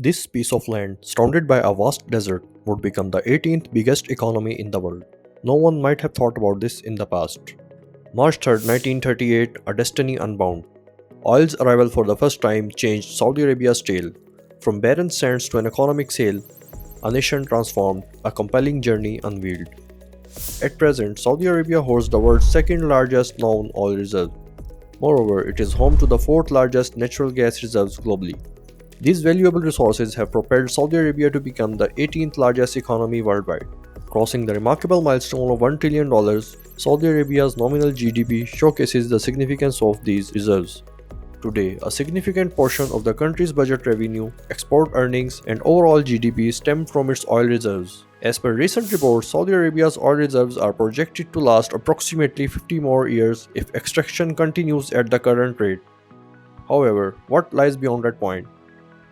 This piece of land, surrounded by a vast desert, would become the 18th biggest economy in the world. No one might have thought about this in the past. March 3rd, 1938, a destiny unbound. Oil's arrival for the first time changed Saudi Arabia's tale. From barren sands to an economic sale, a nation transformed, a compelling journey unveiled. At present, Saudi Arabia holds the world's second largest known oil reserve. Moreover, it is home to the fourth largest natural gas reserves globally. These valuable resources have propelled Saudi Arabia to become the 18th largest economy worldwide. Crossing the remarkable milestone of $1 trillion, Saudi Arabia's nominal GDP showcases the significance of these reserves. Today, a significant portion of the country's budget revenue, export earnings, and overall GDP stem from its oil reserves. As per recent reports, Saudi Arabia's oil reserves are projected to last approximately 50 more years if extraction continues at the current rate. However, what lies beyond that point?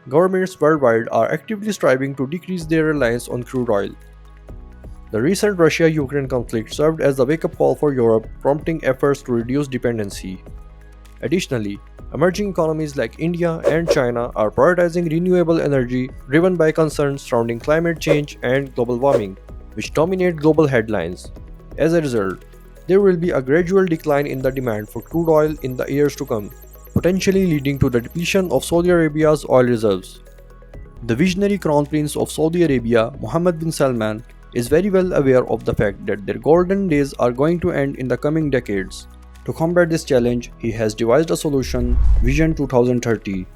Governments worldwide are actively striving to decrease their reliance on crude oil. The recent Russia-Ukraine conflict served as a wake-up call for Europe, prompting efforts to reduce dependency. Additionally, emerging economies like India and China are prioritizing renewable energy driven by concerns surrounding climate change and global warming, which dominate global headlines. As a result, there will be a gradual decline in the demand for crude oil in the years to come, potentially leading to the depletion of Saudi Arabia's oil reserves. The visionary Crown Prince of Saudi Arabia, Mohammed bin Salman, is very well aware of the fact that their golden days are going to end in the coming decades. To combat this challenge, he has devised a solution, Vision 2030.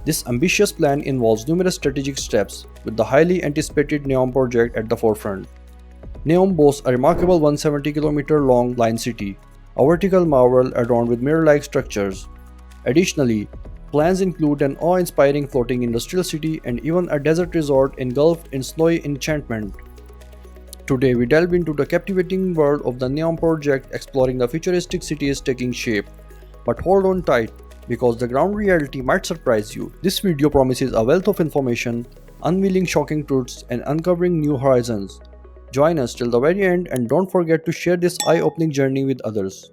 This ambitious plan involves numerous strategic steps, with the highly anticipated Neom project at the forefront. Neom boasts a remarkable 170-kilometer long line city, a vertical marvel adorned with mirror-like structures. Additionally, plans include an awe-inspiring floating industrial city and even a desert resort engulfed in snowy enchantment. Today, we delve into the captivating world of the Neom project, exploring the futuristic cities taking shape. But hold on tight, because the ground reality might surprise you. This video promises a wealth of information, unveiling shocking truths and uncovering new horizons. Join us till the very end and don't forget to share this eye-opening journey with others.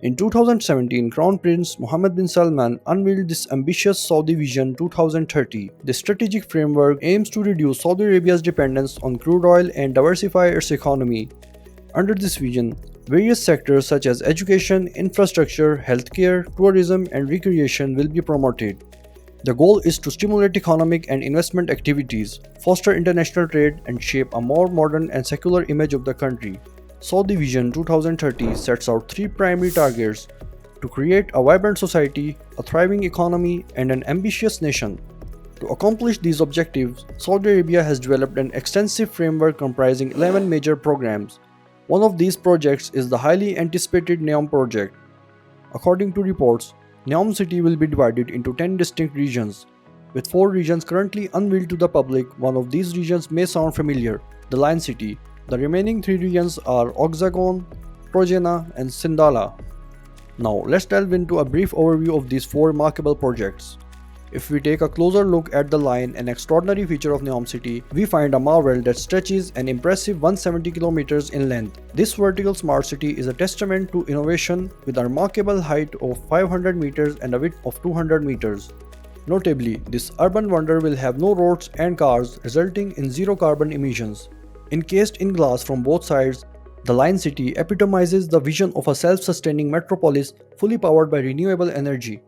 In 2017, Crown Prince Mohammed bin Salman unveiled this ambitious Saudi Vision 2030. This strategic framework aims to reduce Saudi Arabia's dependence on crude oil and diversify its economy. Under this vision, various sectors such as education, infrastructure, healthcare, tourism, and recreation will be promoted. The goal is to stimulate economic and investment activities, foster international trade, and shape a more modern and secular image of the country. Saudi Vision 2030 sets out three primary targets: to create a vibrant society, a thriving economy, and an ambitious nation. To accomplish these objectives, Saudi Arabia has developed an extensive framework comprising 11 major programs. One of these projects is the highly anticipated Neom project. According to reports, Neom city will be divided into 10 distinct regions. With 4 regions currently unveiled to the public, one of these regions may sound familiar: the Lion City. The remaining 3 regions are Oxagon, Trojena, and Sindala. Now let's delve into a brief overview of these 4 remarkable projects. If we take a closer look at the Lion, an extraordinary feature of Neom city, we find a marvel that stretches an impressive 170 kilometers in length. This vertical smart city is a testament to innovation, with a remarkable height of 500 meters and a width of 200 meters. Notably, this urban wonder will have no roads and cars, resulting in zero carbon emissions. Encased in glass from both sides, the Lion City epitomizes the vision of a self-sustaining metropolis fully powered by renewable energy.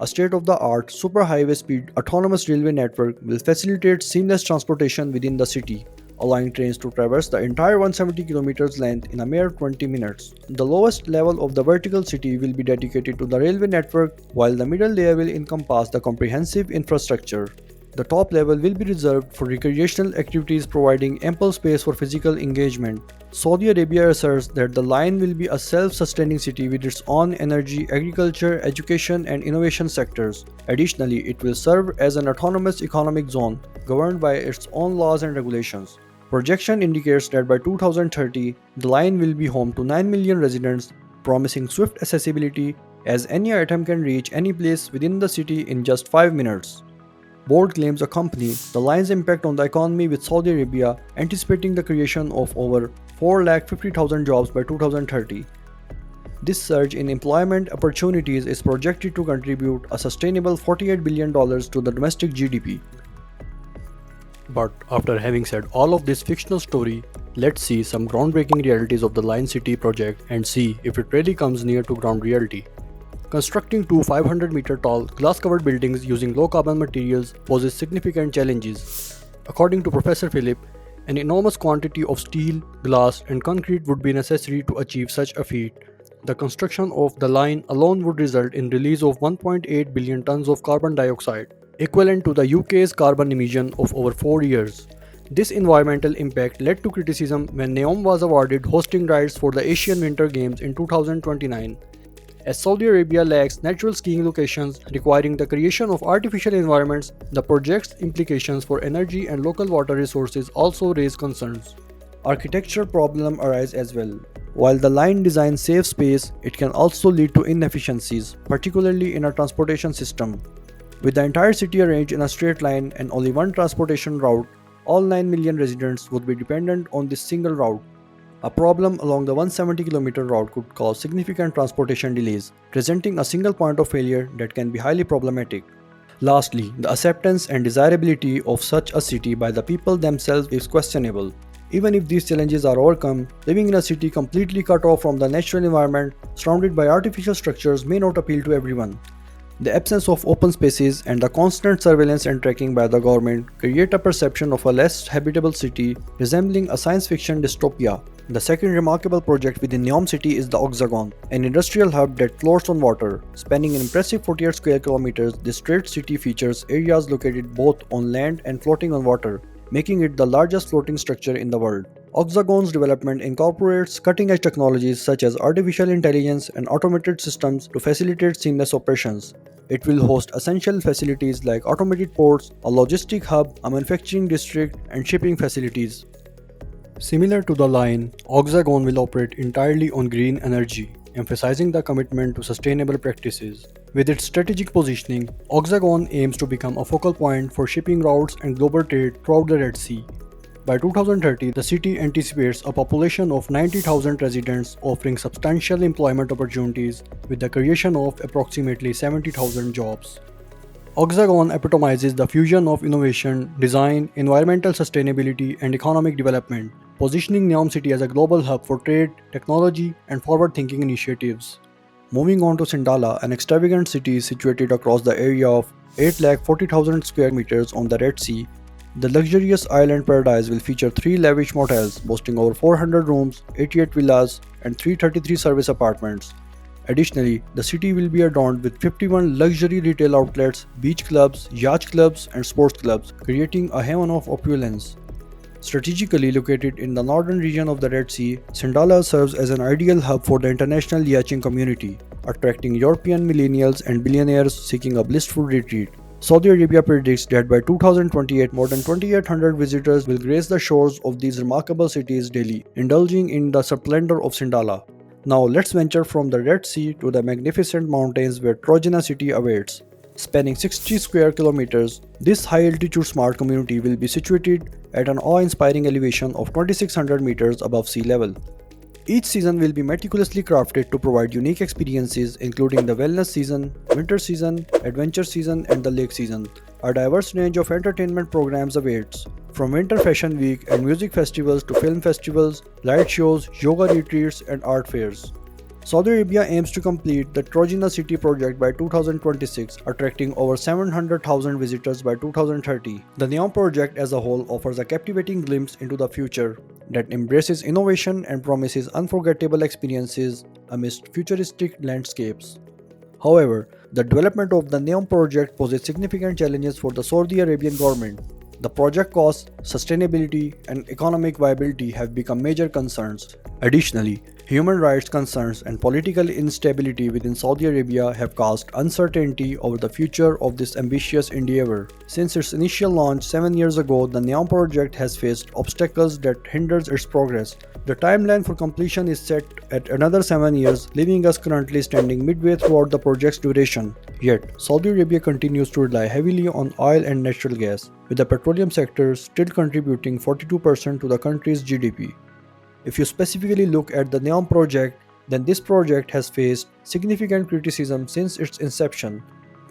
A state-of-the-art, super-highway-speed autonomous railway network will facilitate seamless transportation within the city, allowing trains to traverse the entire 170 km length in a mere 20 minutes. The lowest level of the vertical city will be dedicated to the railway network, while the middle layer will encompass the comprehensive infrastructure. The top level will be reserved for recreational activities, providing ample space for physical engagement. Saudi Arabia asserts that the Lion will be a self-sustaining city with its own energy, agriculture, education, and innovation sectors. Additionally, it will serve as an autonomous economic zone, governed by its own laws and regulations. Projection indicates that by 2030, the Lion will be home to 9 million residents, promising swift accessibility, as any item can reach any place within the city in just 5 minutes. Bold claims accompany the Lion's impact on the economy, with Saudi Arabia anticipating the creation of over 450,000 jobs by 2030. This surge in employment opportunities is projected to contribute a sustainable $48 billion to the domestic GDP. But after having said all of this fictional story, let's see some groundbreaking realities of the Line City project and see if it really comes near to ground reality. Constructing two 500-meter tall glass-covered buildings using low-carbon materials poses significant challenges. According to Professor Philip, an enormous quantity of steel, glass, and concrete would be necessary to achieve such a feat. The construction of the line alone would result in release of 1.8 billion tons of carbon dioxide, equivalent to the UK's carbon emission of over 4 years. This environmental impact led to criticism when Neom was awarded hosting rights for the Asian Winter Games in 2029. As Saudi Arabia lacks natural skiing locations requiring the creation of artificial environments, the project's implications for energy and local water resources also raise concerns. Architectural problems arise as well. While the line design saves space, it can also lead to inefficiencies, particularly in a transportation system. With the entire city arranged in a straight line and only one transportation route, all 9 million residents would be dependent on this single route. A problem along the 170-kilometer route could cause significant transportation delays, presenting a single point of failure that can be highly problematic. Lastly, the acceptance and desirability of such a city by the people themselves is questionable. Even if these challenges are overcome, living in a city completely cut off from the natural environment, surrounded by artificial structures, may not appeal to everyone. The absence of open spaces and the constant surveillance and tracking by the government create a perception of a less habitable city, resembling a science fiction dystopia. The second remarkable project within Neom City is the Oxagon, an industrial hub that floats on water. Spanning an impressive 48 square kilometers, this great city features areas located both on land and floating on water, making it the largest floating structure in the world. Oxagon's development incorporates cutting-edge technologies such as artificial intelligence and automated systems to facilitate seamless operations. It will host essential facilities like automated ports, a logistic hub, a manufacturing district, and shipping facilities. Similar to the line, Oxagon will operate entirely on green energy, emphasizing the commitment to sustainable practices. With its strategic positioning, Oxagon aims to become a focal point for shipping routes and global trade throughout the Red Sea. By 2030, the city anticipates a population of 90,000 residents, offering substantial employment opportunities with the creation of approximately 70,000 jobs. Oxagon epitomizes the fusion of innovation, design, environmental sustainability, and economic development, positioning Neom City as a global hub for trade, technology, and forward-thinking initiatives. Moving on to Sindala, an extravagant city situated across the area of 840,000 square meters on the Red Sea, the luxurious island paradise will feature 3 lavish motels boasting over 400 rooms, 88 villas, and 333 service apartments. Additionally, the city will be adorned with 51 luxury retail outlets, beach clubs, yacht clubs, and sports clubs, creating a heaven of opulence. Strategically located in the northern region of the Red Sea, Sindala serves as an ideal hub for the international yachting community, attracting European millennials and billionaires seeking a blissful retreat. Saudi Arabia predicts that by 2028, more than 2,800 visitors will grace the shores of these remarkable cities daily, indulging in the splendor of Sindala. Now let's venture from the Red Sea to the magnificent mountains where Trojana City awaits. Spanning 60 square kilometers, this high-altitude smart community will be situated at an awe-inspiring elevation of 2,600 meters above sea level. Each season will be meticulously crafted to provide unique experiences including the wellness season, winter season, adventure season, and the lake season. A diverse range of entertainment programs awaits, from winter fashion week and music festivals to film festivals, light shows, yoga retreats, and art fairs. Saudi Arabia aims to complete the Trojana City project by 2026, attracting over 700,000 visitors by 2030. The Neom project as a whole offers a captivating glimpse into the future that embraces innovation and promises unforgettable experiences amidst futuristic landscapes. However, the development of the Neom project poses significant challenges for the Saudi Arabian government. The project costs, sustainability, and economic viability have become major concerns. Additionally, human rights concerns and political instability within Saudi Arabia have caused uncertainty over the future of this ambitious endeavor. Since its initial launch 7 years ago, the Neom project has faced obstacles that hinders its progress. The timeline for completion is set at another 7 years, leaving us currently standing midway throughout the project's duration. Yet, Saudi Arabia continues to rely heavily on oil and natural gas, with the petroleum sector still contributing 42% to the country's GDP. If you specifically look at the Neom project, then this project has faced significant criticism since its inception.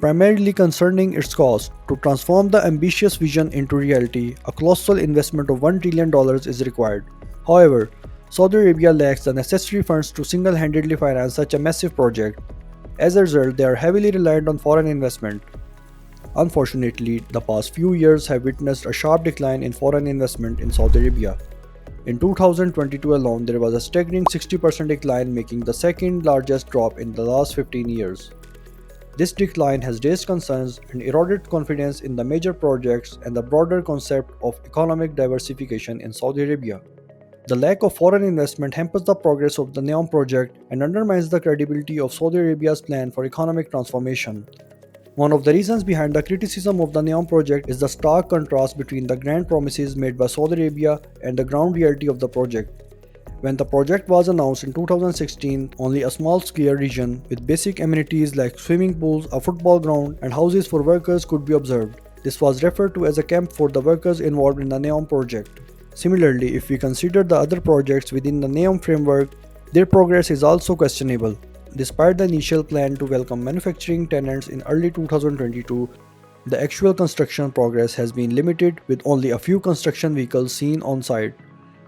primarily concerning its cost. To transform the ambitious vision into reality, a colossal investment of $1 trillion is required. However, Saudi Arabia lacks the necessary funds to single handedly finance such a massive project. As a result, they are heavily reliant on foreign investment. Unfortunately, the past few years have witnessed a sharp decline in foreign investment in Saudi Arabia. In 2022 alone, there was a staggering 60% decline, making the second largest drop in the last 15 years. This decline has raised concerns and eroded confidence in the major projects and the broader concept of economic diversification in Saudi Arabia. The lack of foreign investment hampers the progress of the Neom project and undermines the credibility of Saudi Arabia's plan for economic transformation. One of the reasons behind the criticism of the Neom project is the stark contrast between the grand promises made by Saudi Arabia and the ground reality of the project. When the project was announced in 2016, only a small scale region with basic amenities like swimming pools, a football ground, and houses for workers could be observed. This was referred to as a camp for the workers involved in the Neom project. Similarly, if we consider the other projects within the Neom framework, their progress is also questionable. Despite the initial plan to welcome manufacturing tenants in early 2022, the actual construction progress has been limited with only a few construction vehicles seen on site.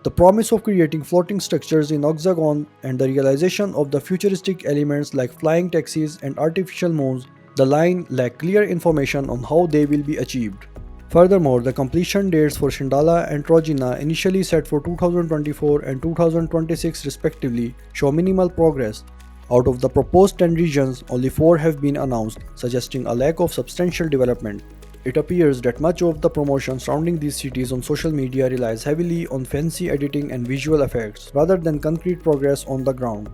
The promise of creating floating structures in Oxagon and the realization of the futuristic elements like flying taxis and artificial moons, the line lack clear information on how they will be achieved. Furthermore, the completion dates for Shindala and Trojena, initially set for 2024 and 2026 respectively, show minimal progress. Out of the proposed 10 regions, only 4 have been announced, suggesting a lack of substantial development. It appears that much of the promotion surrounding these cities on social media relies heavily on fancy editing and visual effects rather than concrete progress on the ground.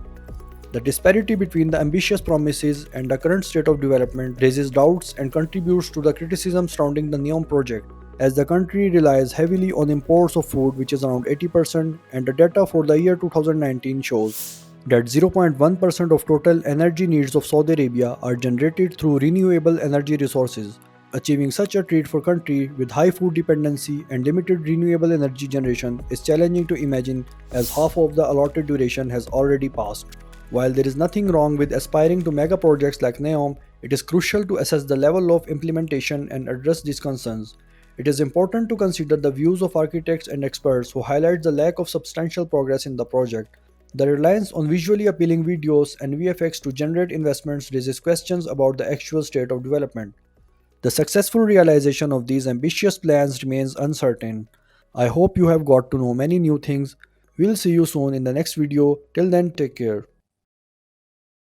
The disparity between the ambitious promises and the current state of development raises doubts and contributes to the criticism surrounding the Neom project, as the country relies heavily on imports of food, which is around 80%, and the data for the year 2019 shows that 0.1% of total energy needs of Saudi Arabia are generated through renewable energy resources. Achieving such a trait for a country with high food dependency and limited renewable energy generation is challenging to imagine, as half of the allotted duration has already passed. While there is nothing wrong with aspiring to mega projects like Neom, it is crucial to assess the level of implementation and address these concerns. It is important to consider the views of architects and experts who highlight the lack of substantial progress in the project. The reliance on visually appealing videos and VFX to generate investments raises questions about the actual state of development. The successful realization of these ambitious plans remains uncertain. I hope you have got to know many new things. We'll see you soon in the next video. Till then, take care.